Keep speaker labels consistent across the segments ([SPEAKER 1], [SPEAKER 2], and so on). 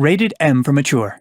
[SPEAKER 1] Rated M for mature.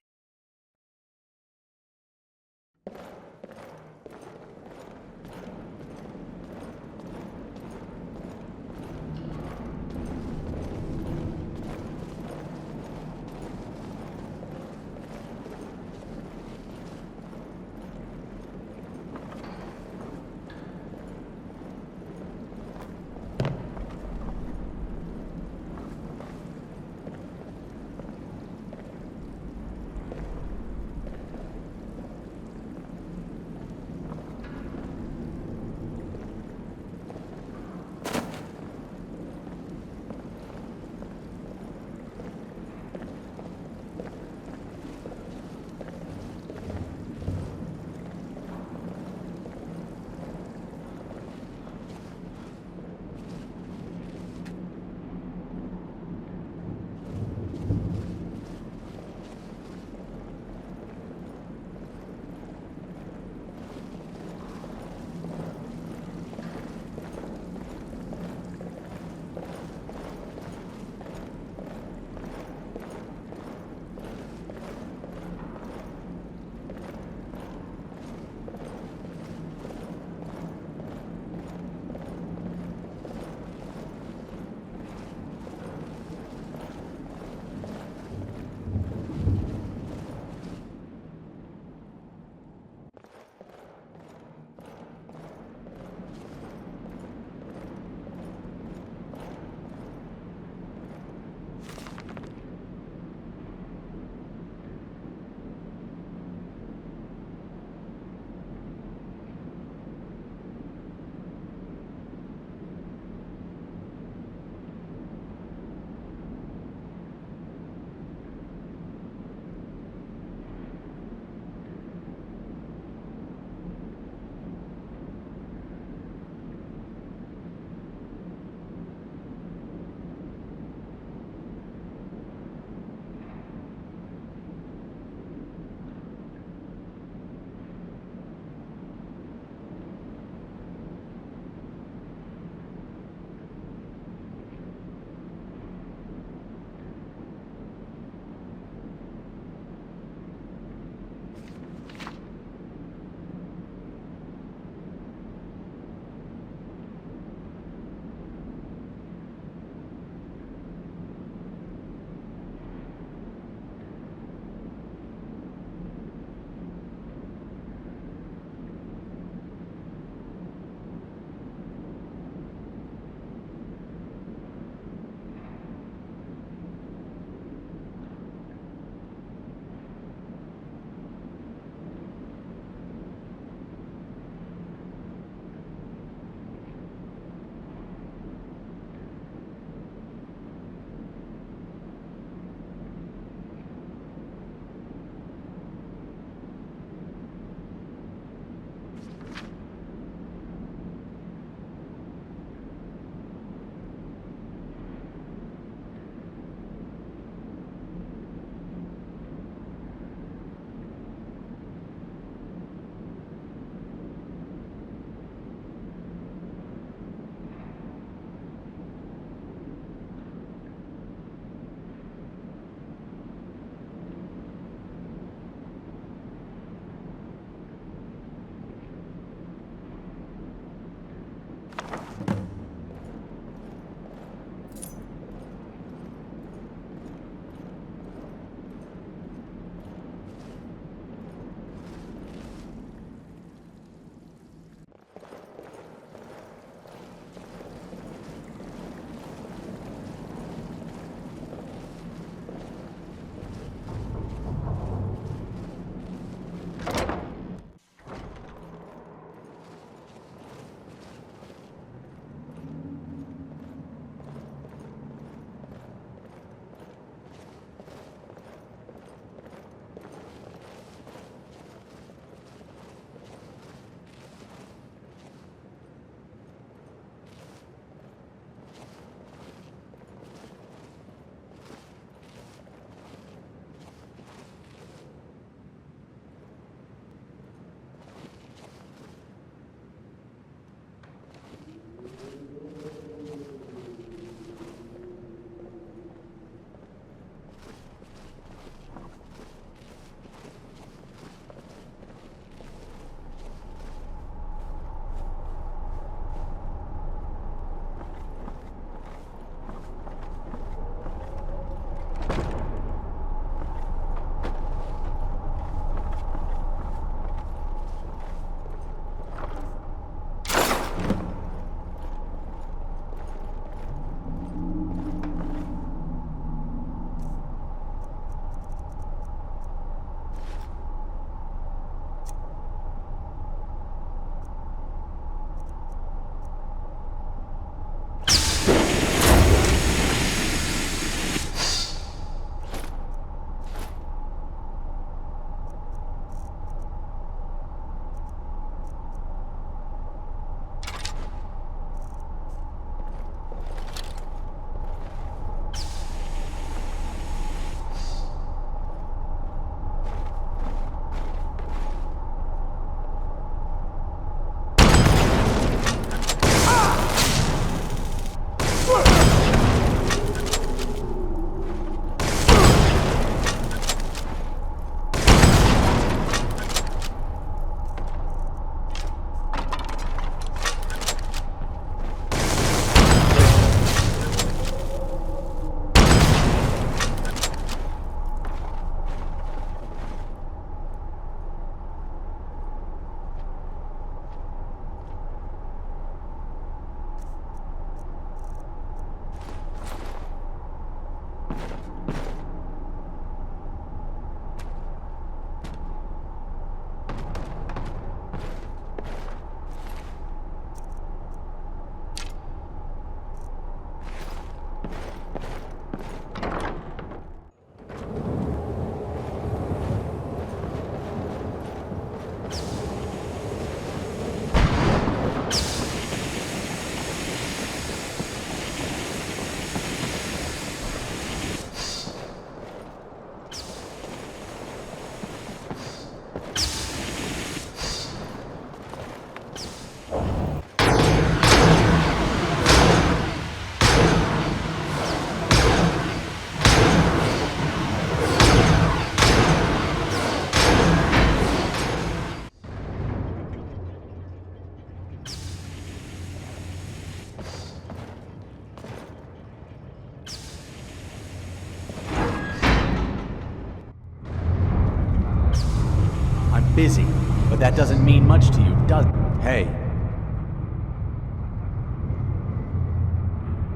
[SPEAKER 1] busy, but that doesn't mean much to you, does it? Hey.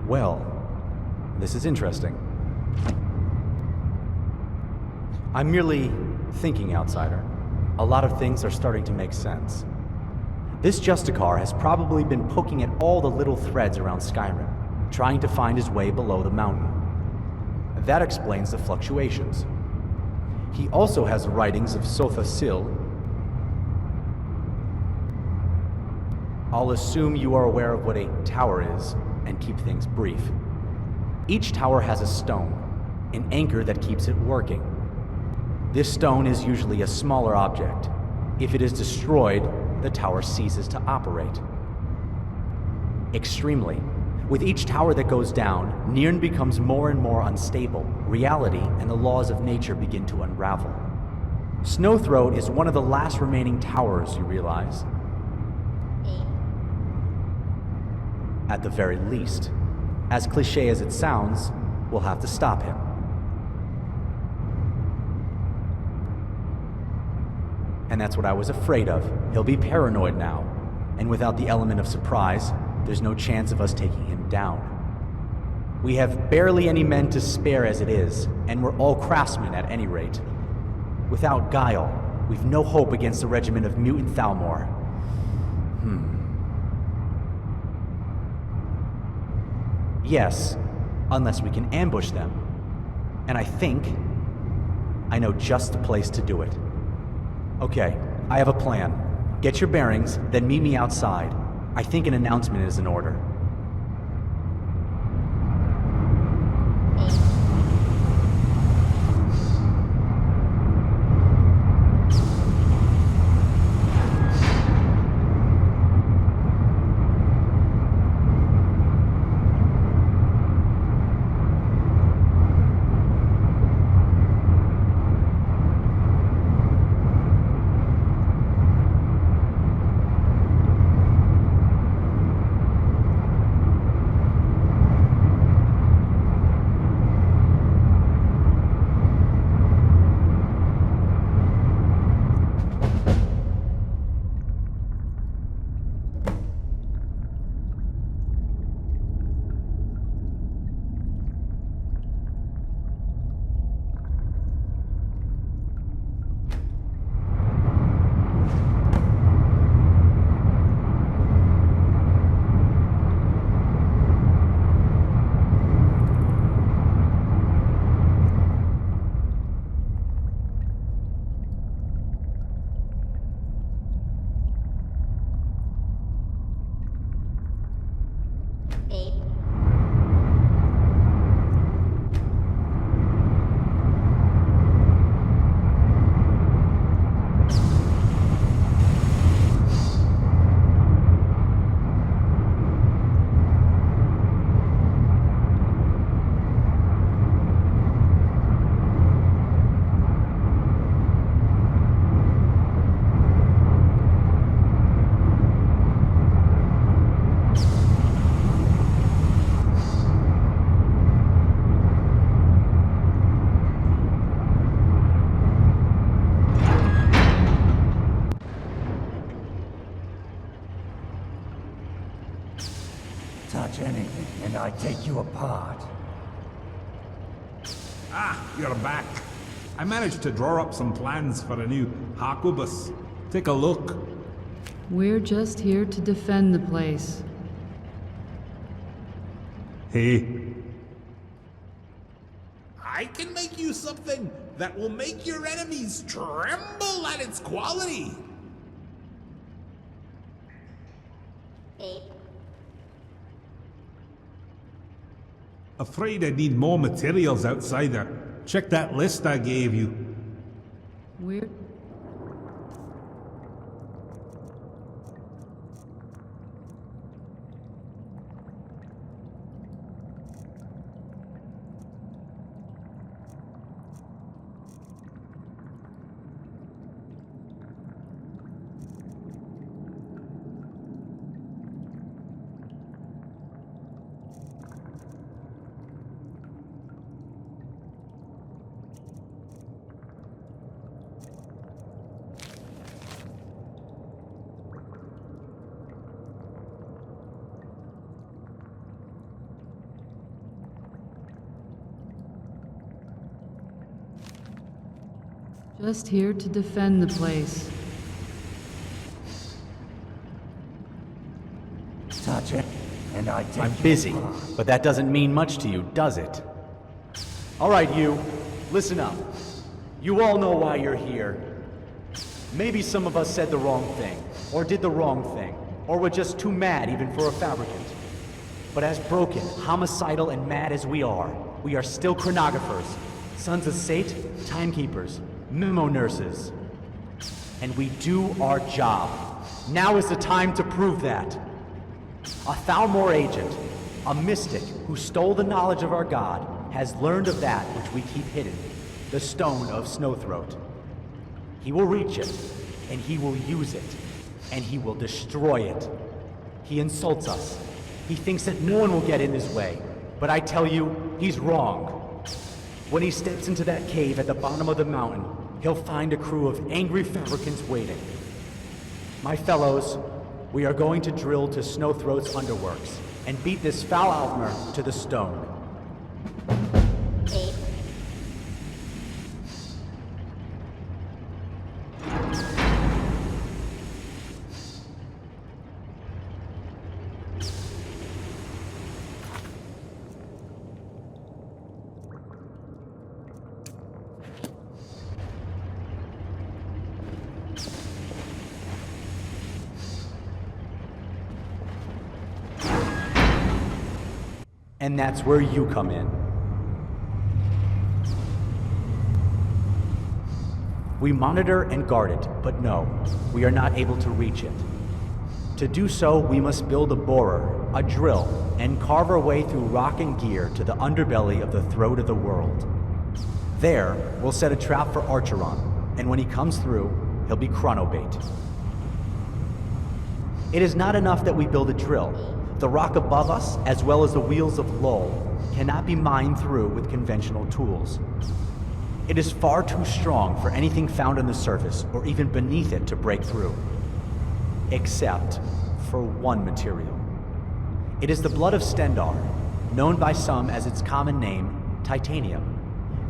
[SPEAKER 1] Well, this is interesting. I'm merely thinking, outsider. A lot of things are starting to make sense. This Justicar has probably been poking at all the little threads around Skyrim, trying to find his way below the mountain. That explains the fluctuations. He also has the writings of Sotha Sil. I'll assume you are aware of what a tower is, and keep things brief. Each tower has a stone, an anchor that keeps it working. This stone is usually a smaller object. If it is destroyed, the tower ceases to operate. Extremely. With each tower that goes down, Nirn becomes more and more unstable. Reality and the laws of nature begin to unravel. Snowthroat is one of the last remaining towers, you realize. At the very least. As cliché as it sounds, we'll have to stop him. And that's what I was afraid of. He'll be paranoid now. And without the element of surprise, there's no chance of us taking him down. We have barely any men to spare as it is, and we're all craftsmen at any rate. Without guile, we've no hope against the regiment of mutant Thalmor. Yes, unless we can ambush them. And I think I know just the place to do it. Okay, I have a plan. Get your bearings, then meet me outside. I think an announcement is in order.
[SPEAKER 2] Touch anything, and I take you apart.
[SPEAKER 3] Ah, you're back. I managed to draw up some plans for a new Harquebus. Take a look.
[SPEAKER 4] We're just here to defend the place.
[SPEAKER 3] Hey. I can make you something that will make your enemies tremble at its quality. Afraid I need more materials outside there. Check that list I gave you.
[SPEAKER 4] We're... Just here to defend the place.
[SPEAKER 2] Touch it, and I take
[SPEAKER 1] I'm
[SPEAKER 2] you
[SPEAKER 1] busy,
[SPEAKER 2] apart.
[SPEAKER 1] but that doesn't mean much to you, does it? All right, you, listen up. You all know why you're here. Maybe some of us said the wrong thing, or did the wrong thing, or were just too mad even for a fabricant. But as broken, homicidal, and mad as we are still chronographers, sons of Sate, timekeepers, memo nurses. And we do our job. Now is the time to prove that. A Thalmor agent, a mystic who stole the knowledge of our god, has learned of that which we keep hidden, the Stone of Snowthroat. He will reach it, and he will use it, and he will destroy it. He insults us. He thinks that no one will get in his way, but I tell you, he's wrong. When he steps into that cave at the bottom of the mountain, he'll find a crew of angry fabricants waiting. My fellows, we are going to drill to Snowthroat's underworks and beat this foul Altmer to the stone. And that's where you come in. We monitor and guard it, but no, we are not able to reach it. To do so, we must build a borer, a drill, and carve our way through rock and gear to the underbelly of the throat of the world. There, we'll set a trap for Archeron, and when he comes through, he'll be chronobait. It is not enough that we build a drill. The rock above us, as well as the wheels of Lowell, cannot be mined through with conventional tools. It is far too strong for anything found on the surface or even beneath it to break through. Except for one material. It is the blood of Stendar, known by some as its common name, titanium.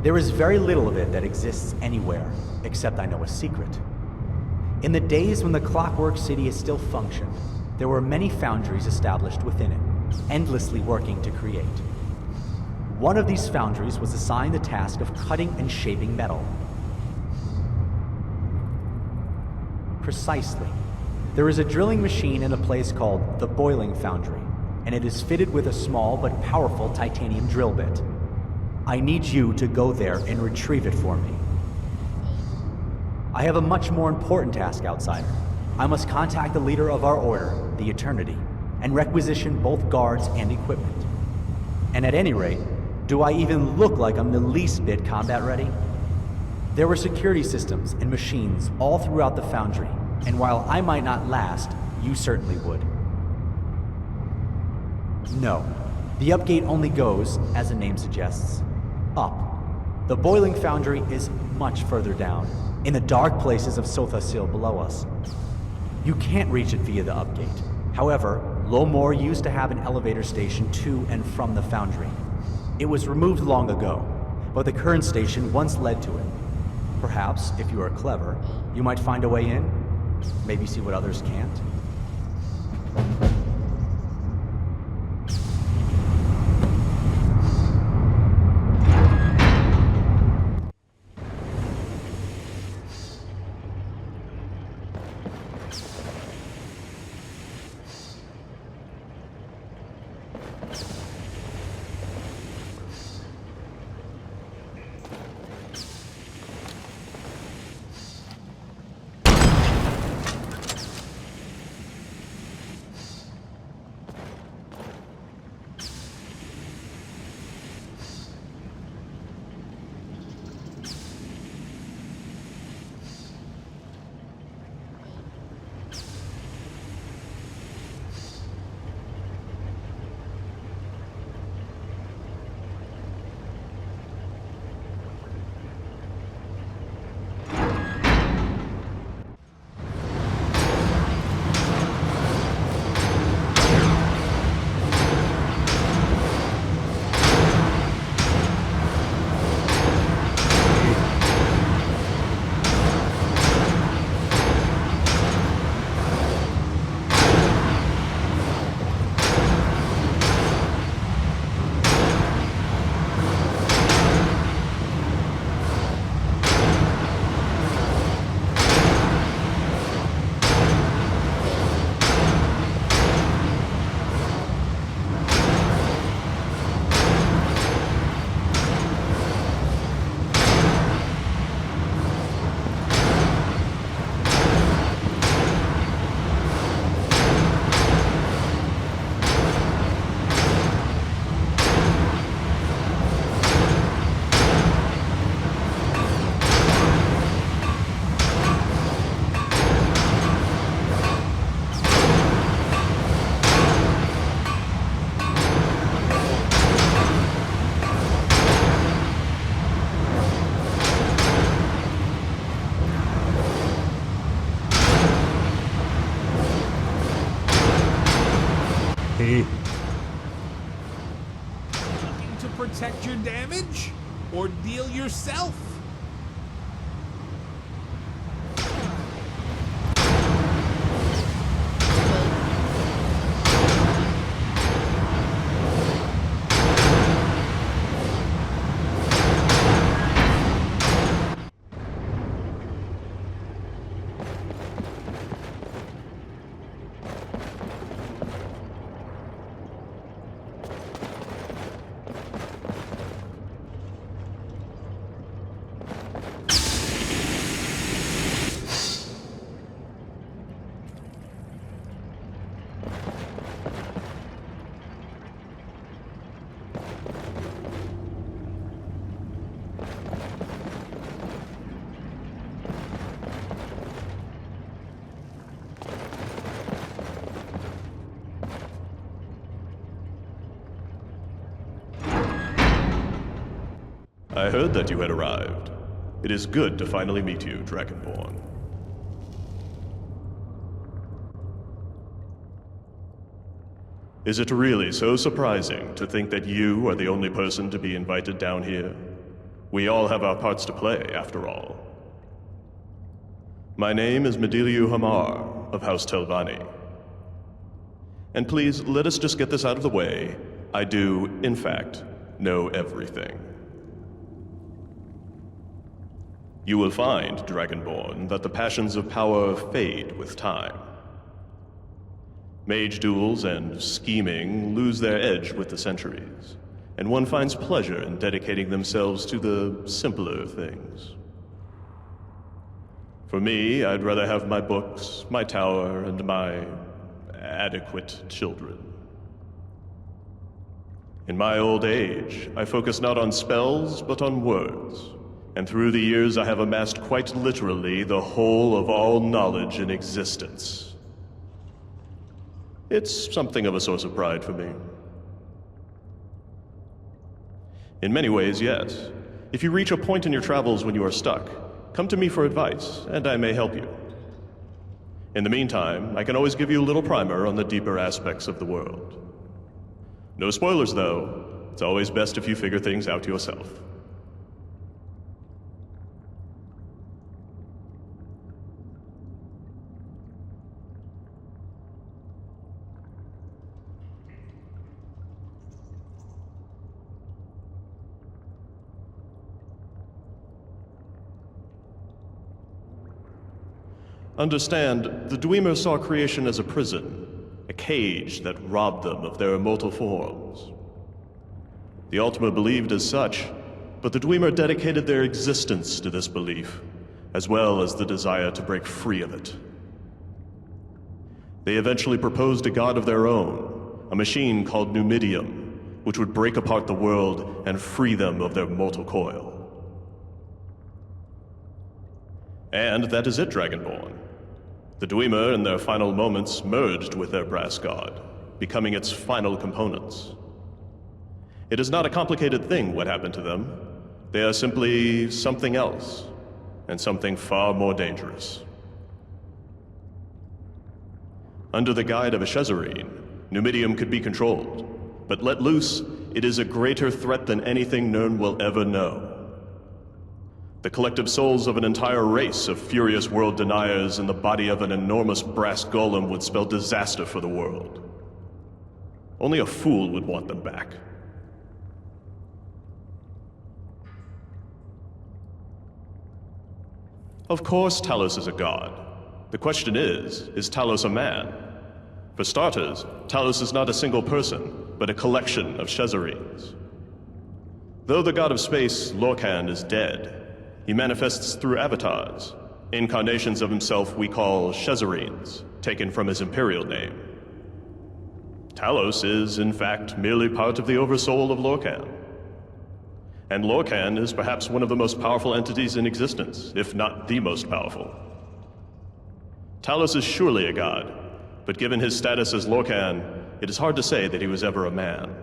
[SPEAKER 1] There is very little of it that exists anywhere, except I know a secret. In the days when the Clockwork City is still functioned, there were many foundries established within it, endlessly working to create. One of these foundries was assigned the task of cutting and shaping metal. Precisely. There is a drilling machine in a place called the Boiling Foundry, and it is fitted with a small but powerful titanium drill bit. I need you to go there and retrieve it for me. I have a much more important task, outsider. I must contact the leader of our order, the Eternity, and requisition both guards and equipment. And at any rate, do I even look like I'm the least bit combat ready? There were security systems and machines all throughout the foundry, and while I might not last, you certainly would. No, the upgate only goes, as the name suggests, up. The Boiling Foundry is much further down, in the dark places of Sothasil below us. You can't reach it via the upgate. However, Lowmore used to have an elevator station to and from the foundry. It was removed long ago, but the current station once led to it. Perhaps, if you are clever, you might find a way in, maybe see what others can't.
[SPEAKER 3] Looking to protect your damage? Or deal yourself?
[SPEAKER 5] I heard that you had arrived. It is good to finally meet you, Dragonborn. Is it really so surprising to think that you are the only person to be invited down here? We all have our parts to play, after all. My name is Mediliu Hamar of House Telvanni. And please, let us just get this out of the way. I do, in fact, know everything. You will find, Dragonborn, that the passions of power fade with time. Mage duels and scheming lose their edge with the centuries, and one finds pleasure in dedicating themselves to the simpler things. For me, I'd rather have my books, my tower, and my adequate children. In my old age, I focus not on spells, but on words. And through the years I have amassed quite literally the whole of all knowledge in existence. It's something of a source of pride for me. In many ways, yes. If you reach a point in your travels when you are stuck, come to me for advice, and I may help you. In the meantime, I can always give you a little primer on the deeper aspects of the world. No spoilers, though. It's always best if you figure things out yourself. Understand, the Dwemer saw creation as a prison, a cage that robbed them of their immortal forms. The Ultima believed as such, but the Dwemer dedicated their existence to this belief, as well as the desire to break free of it. They eventually proposed a god of their own, a machine called Numidium, which would break apart the world and free them of their mortal coil. And that is it, Dragonborn. The Dwemer, in their final moments, merged with their brass god, becoming its final components. It is not a complicated thing what happened to them. They are simply something else, and something far more dangerous. Under the guide of a Shezarene, Numidium could be controlled, but let loose, it is a greater threat than anything Nirn will ever know. The collective souls of an entire race of furious world deniers in the body of an enormous brass golem would spell disaster for the world. Only a fool would want them back. Of course Talos is a god. The question is Talos a man? For starters, Talos is not a single person, but a collection of Shezarenes. Though the god of space, Lorcan, is dead, he manifests through avatars, incarnations of himself we call Shezarenes, taken from his imperial name. Talos is, in fact, merely part of the oversoul of Lorcan. And Lorcan is perhaps one of the most powerful entities in existence, if not the most powerful. Talos is surely a god, but given his status as Lorcan, it is hard to say that he was ever a man.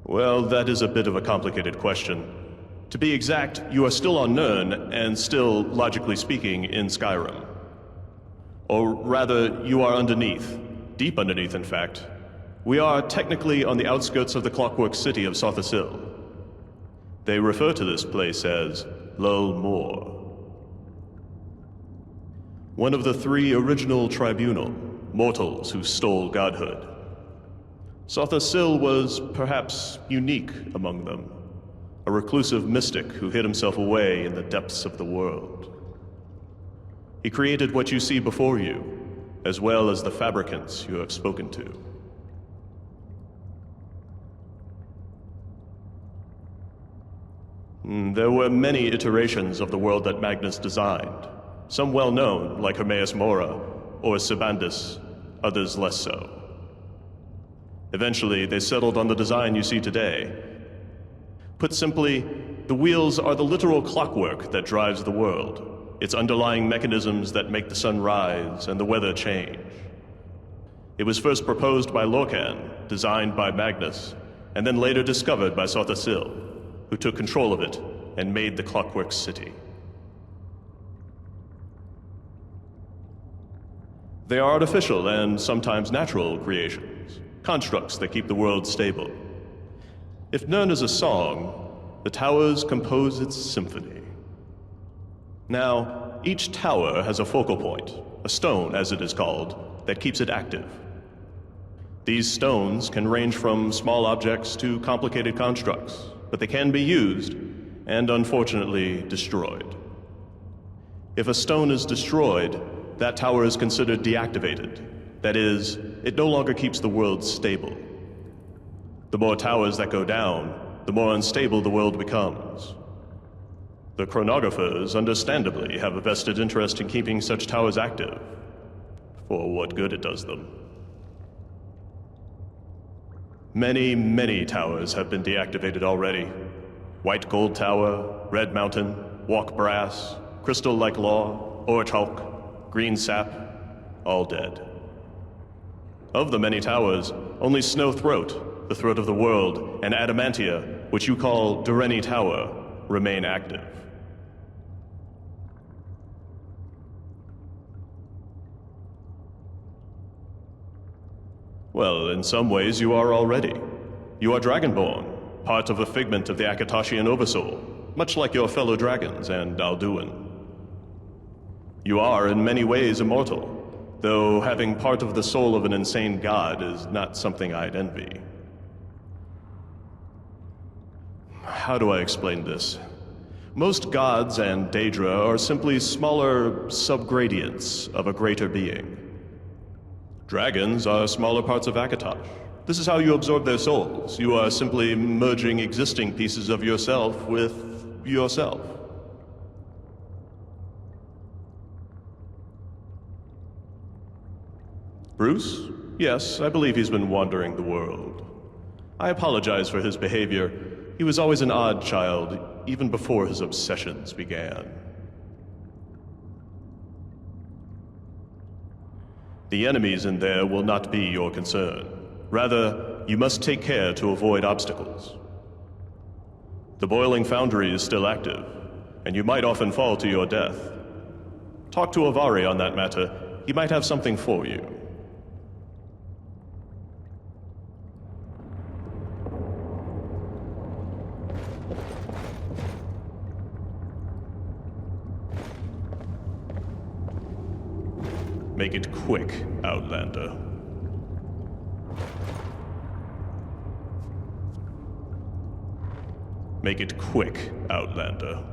[SPEAKER 5] Well, that is a bit of a complicated question. To be exact, you are still on Nirn, and still, logically speaking, in Skyrim. Or rather, you are underneath. Deep underneath, in fact. We are technically on the outskirts of the clockwork city of Sothasil. They refer to this place as Lul Moor. One of the 3 original tribunal, mortals who stole godhood. Sothasil was perhaps unique among them, a reclusive mystic who hid himself away in the depths of the world. He created what you see before you, as well as the fabricants you have spoken to. There were many iterations of the world that Magnus designed, some well-known, like Hermaeus Mora or Sibandus, others less so. Eventually, they settled on the design you see today. Put simply, the wheels are the literal clockwork that drives the world, its underlying mechanisms that make the sun rise and the weather change. It was first proposed by Lorcan, designed by Magnus, and then later discovered by Sothasil, who took control of it and made the Clockwork City. They are artificial and sometimes natural creations, constructs that keep the world stable. If Nirn is a song, the towers compose its symphony. Now, each tower has a focal point, a stone as it is called, that keeps it active. These stones can range from small objects to complicated constructs, but they can be used, and unfortunately destroyed. If a stone is destroyed, that tower is considered deactivated. That is, it no longer keeps the world stable. The more towers that go down, the more unstable the world becomes. The chronographers, understandably, have a vested interest in keeping such towers active, for what good it does them. Many, many towers have been deactivated already. White Gold Tower, Red Mountain, Walk Brass, Crystal Like Law, Orichalk, Green Sap, all dead. Of the many towers, only Snow Throat, the throat of the world, and Adamantia, which you call Dureni Tower, remain active. Well, in some ways you are already. You are Dragonborn, part of a figment of the Akatashian Oversoul, much like your fellow dragons and Alduin. You are in many ways immortal, though having part of the soul of an insane god is not something I'd envy. How do I explain this? Most gods and Daedra are simply smaller subgradients of a greater being. Dragons are smaller parts of Akatosh. This is how you absorb their souls. You are simply merging existing pieces of yourself with yourself. Bruce? Yes, I believe he's been wandering the world. I apologize for his behavior. He was always an odd child, even before his obsessions began. The enemies in there will not be your concern. Rather, you must take care to avoid obstacles. The boiling foundry is still active, and you might often fall to your death. Talk to Avari on that matter. He might have something for you. Make it quick, Outlander. Make it quick, Outlander.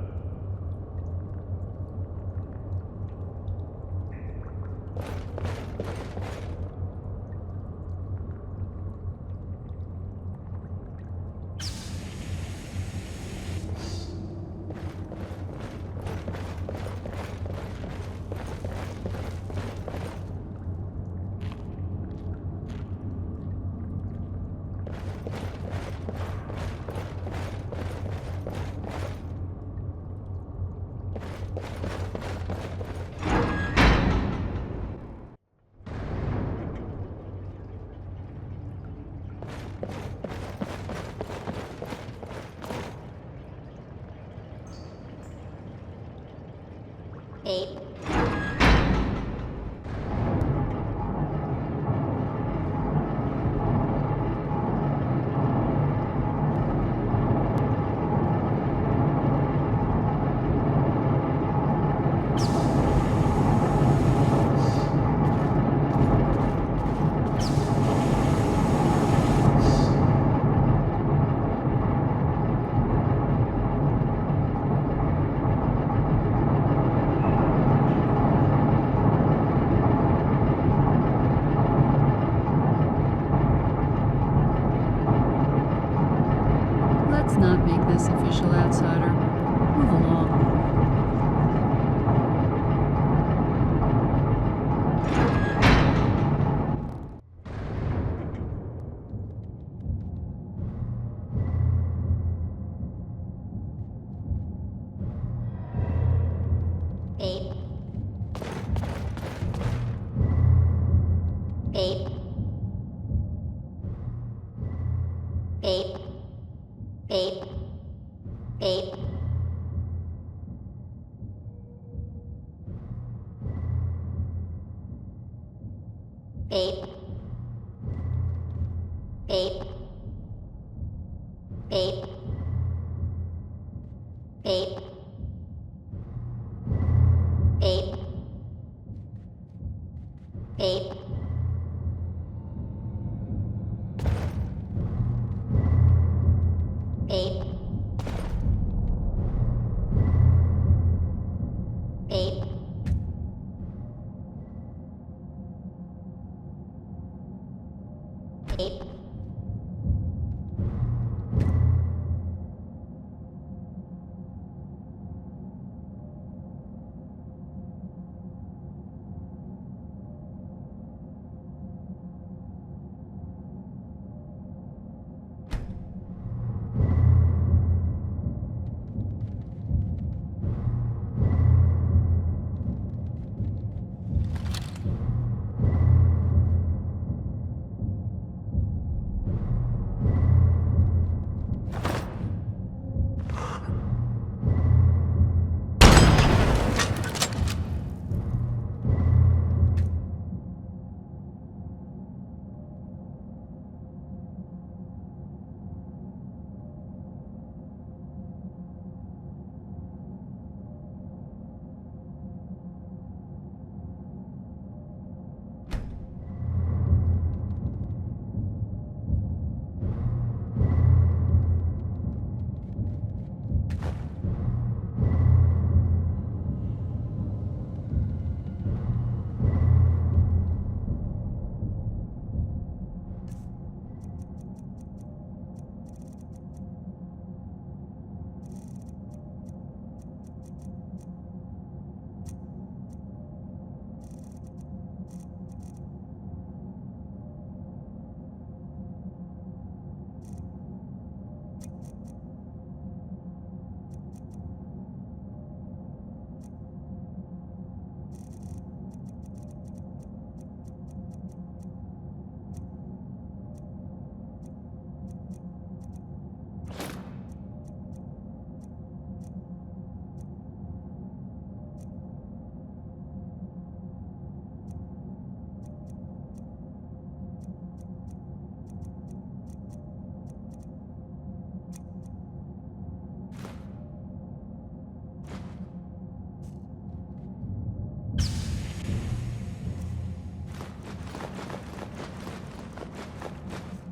[SPEAKER 4] make this official, outsider. Move along.
[SPEAKER 6] Eight. Eight. Eight. Eight. Eight. Eight. Eight. Eight. Eight. Eight. Eight. Eight.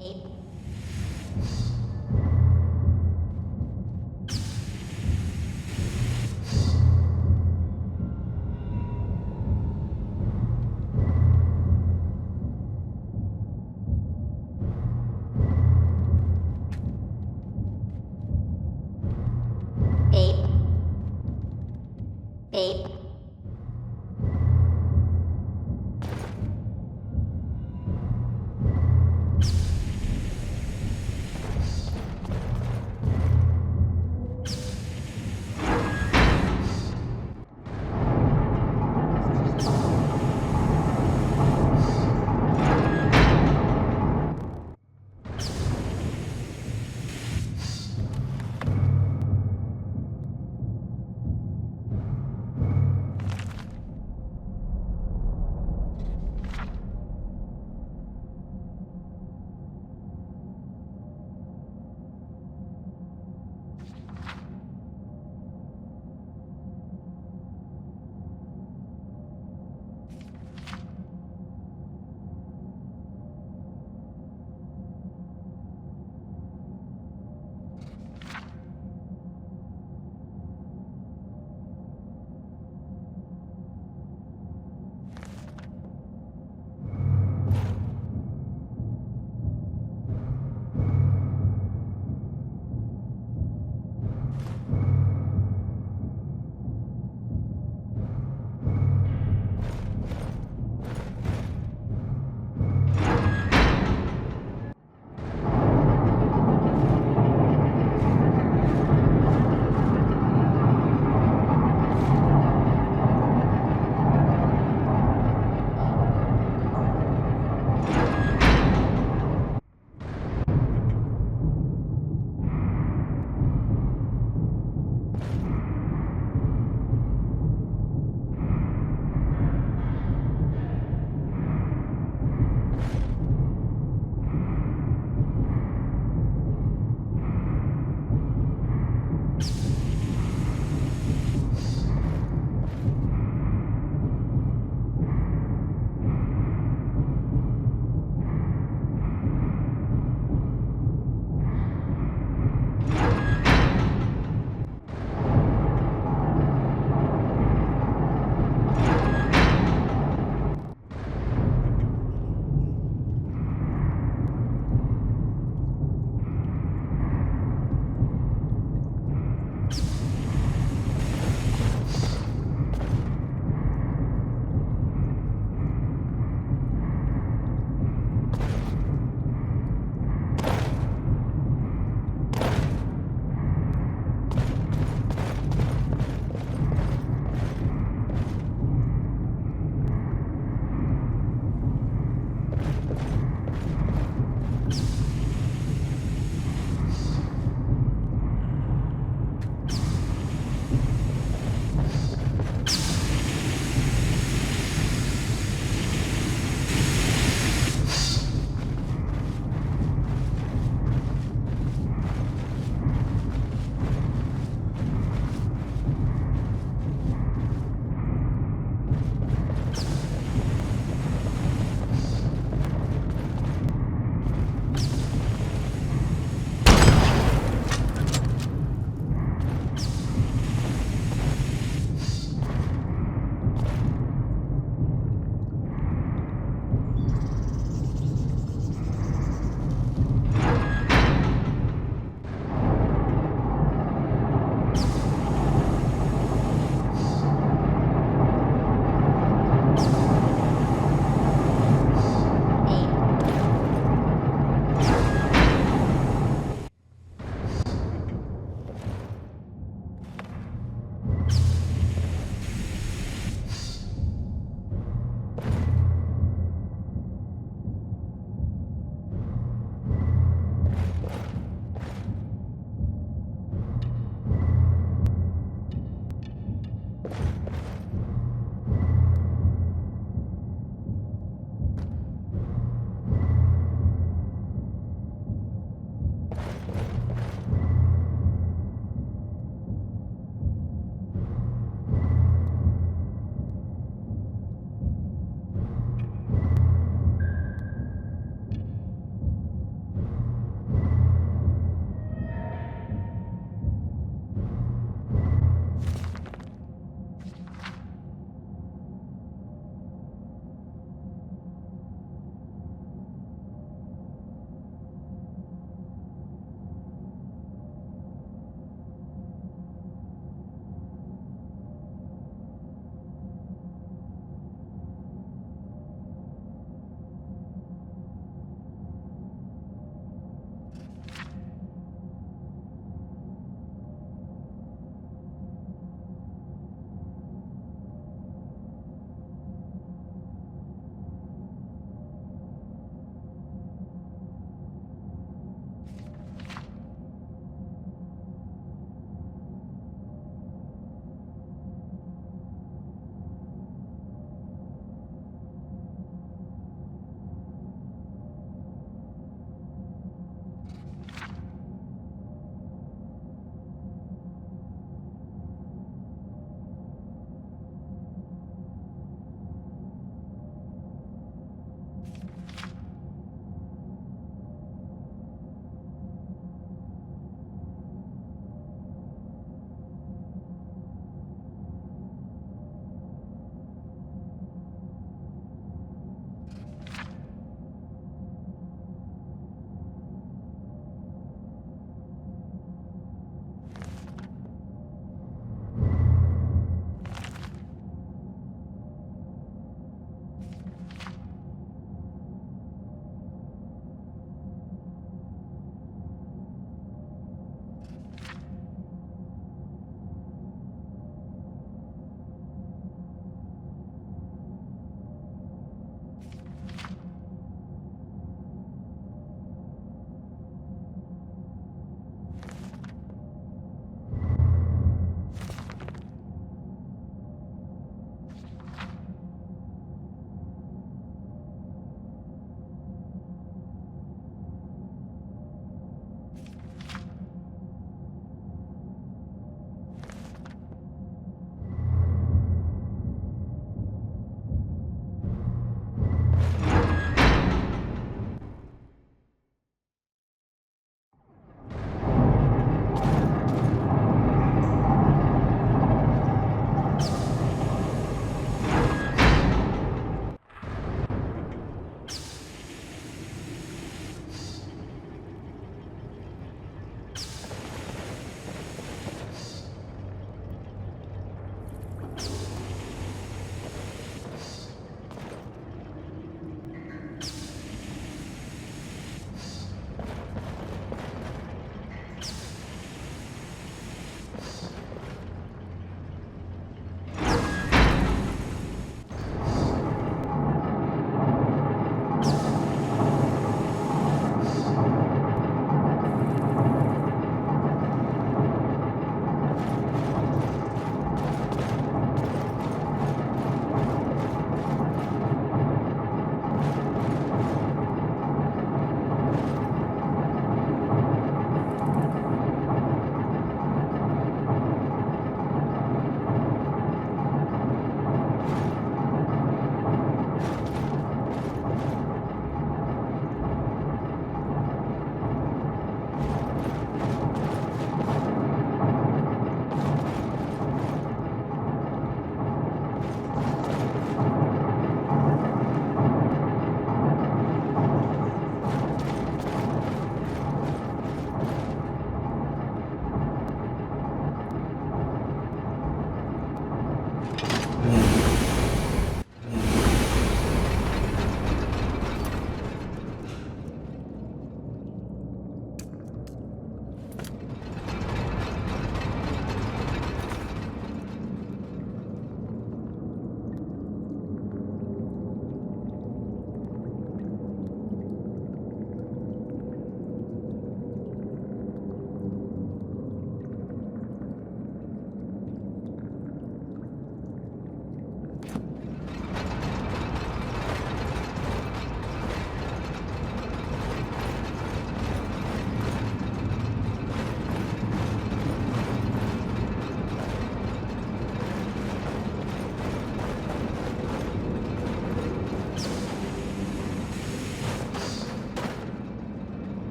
[SPEAKER 6] Eight. Eight. Eight.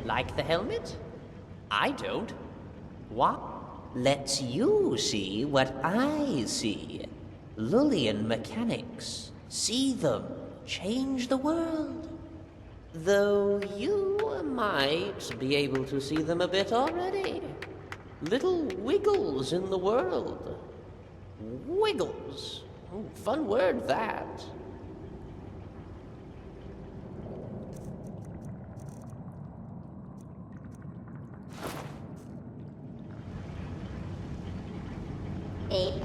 [SPEAKER 7] Like the helmet? I don't. What? Lets you see what I see. Lullian mechanics. See them. Change the world. Though you might be able to see them a bit already. Little wiggles in the world. Wiggles. Fun word, that.
[SPEAKER 6] Babe.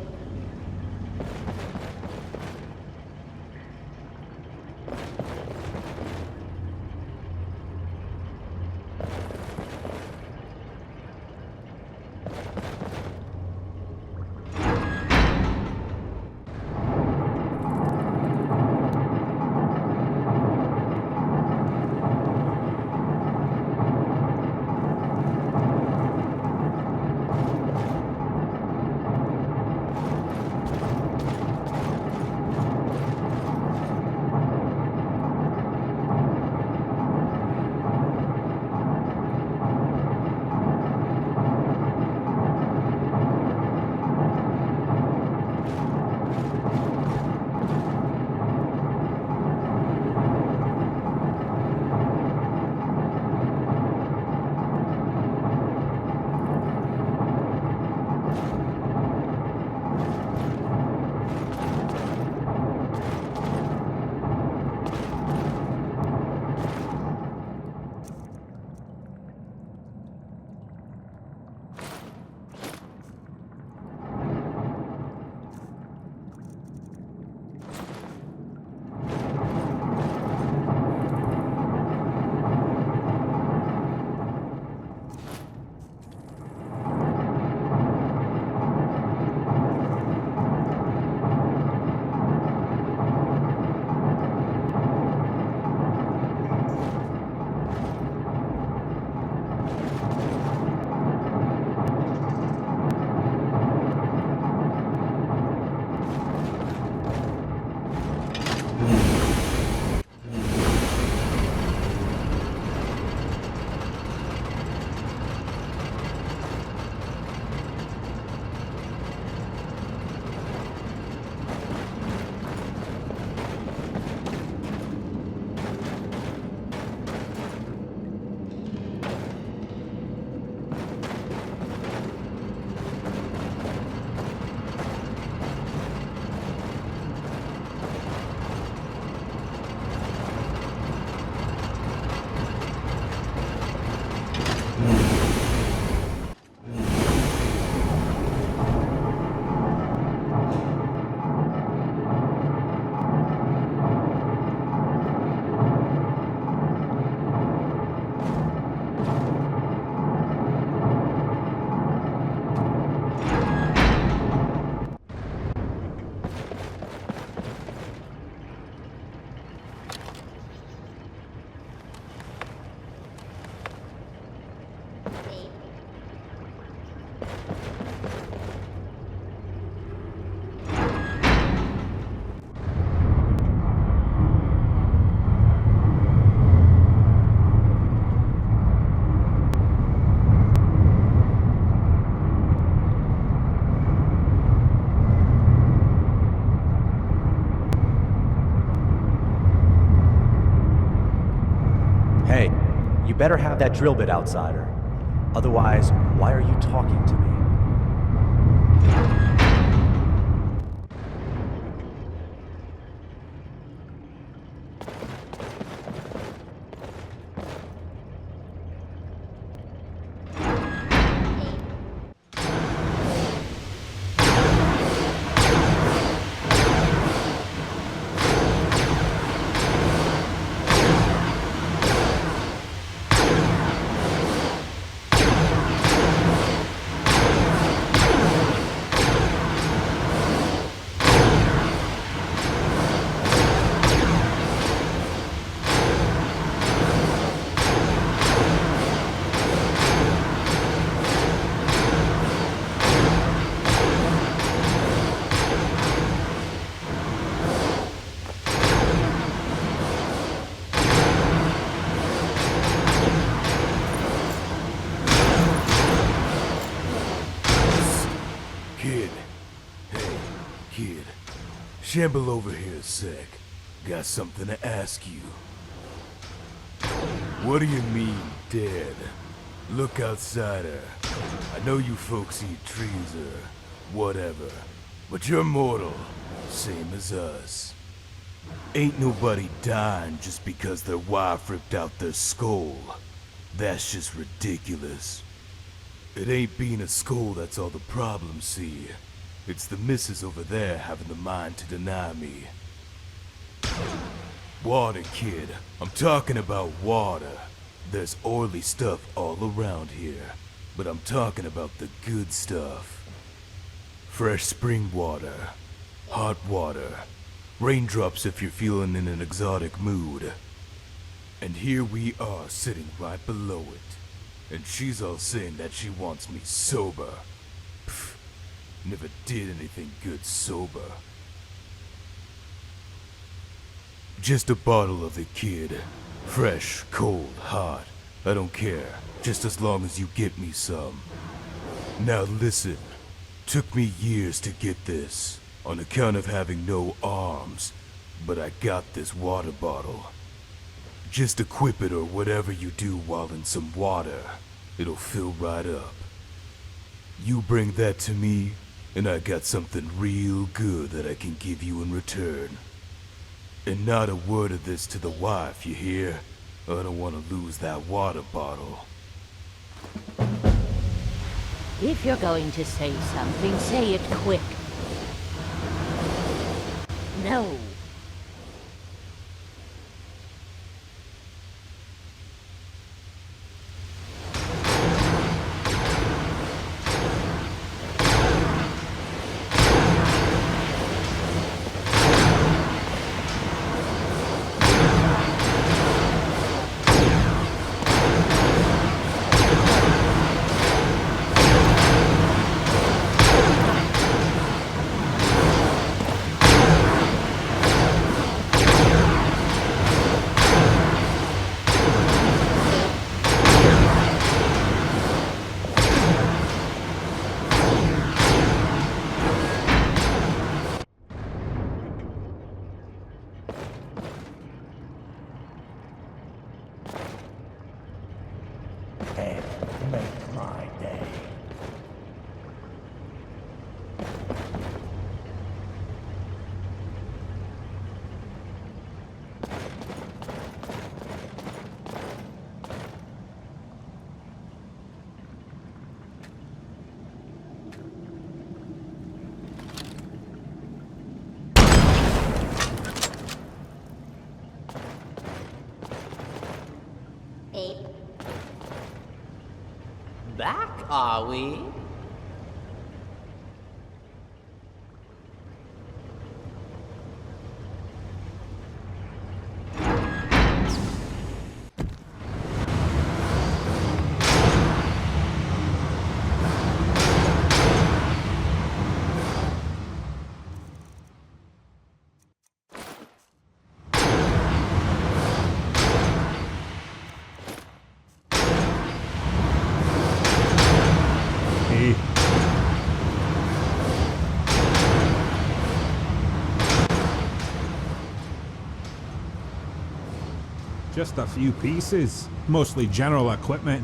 [SPEAKER 1] You better have that drill bit, outsider. Otherwise, why are you talking to me?
[SPEAKER 8] Shamble over here a sec. Got something to ask you. What do you mean, dead? Look, outsider. I know you folks eat trees or whatever, but you're mortal, same as us. Ain't nobody dying just because their wife ripped out their skull. That's just ridiculous. It ain't being a skull that's all the problem, see. It's the missus over there having the mind to deny me. Water, kid. I'm talking about water. There's oily stuff all around here, but I'm talking about the good stuff. Fresh spring water, hot water, raindrops if you're feeling in an exotic mood. And here we are sitting right below it, and she's all saying that she wants me sober. Pfft, never did anything good sober. Just a bottle of it, kid. Fresh, cold, hot. I don't care, just as long as you get me some. Now listen, took me years to get this, on account of having no arms, but I got this water bottle. Just equip it or whatever you do while in some water. It'll fill right up. You bring that to me, and I got something real good that I can give you in return. And not a word of this to the wife, you hear? I don't want to lose that water bottle.
[SPEAKER 9] If you're going to say something, say it quick. No.
[SPEAKER 2] And make my day.
[SPEAKER 6] Ape.
[SPEAKER 7] Back, are we?
[SPEAKER 3] Just a few pieces, mostly general equipment.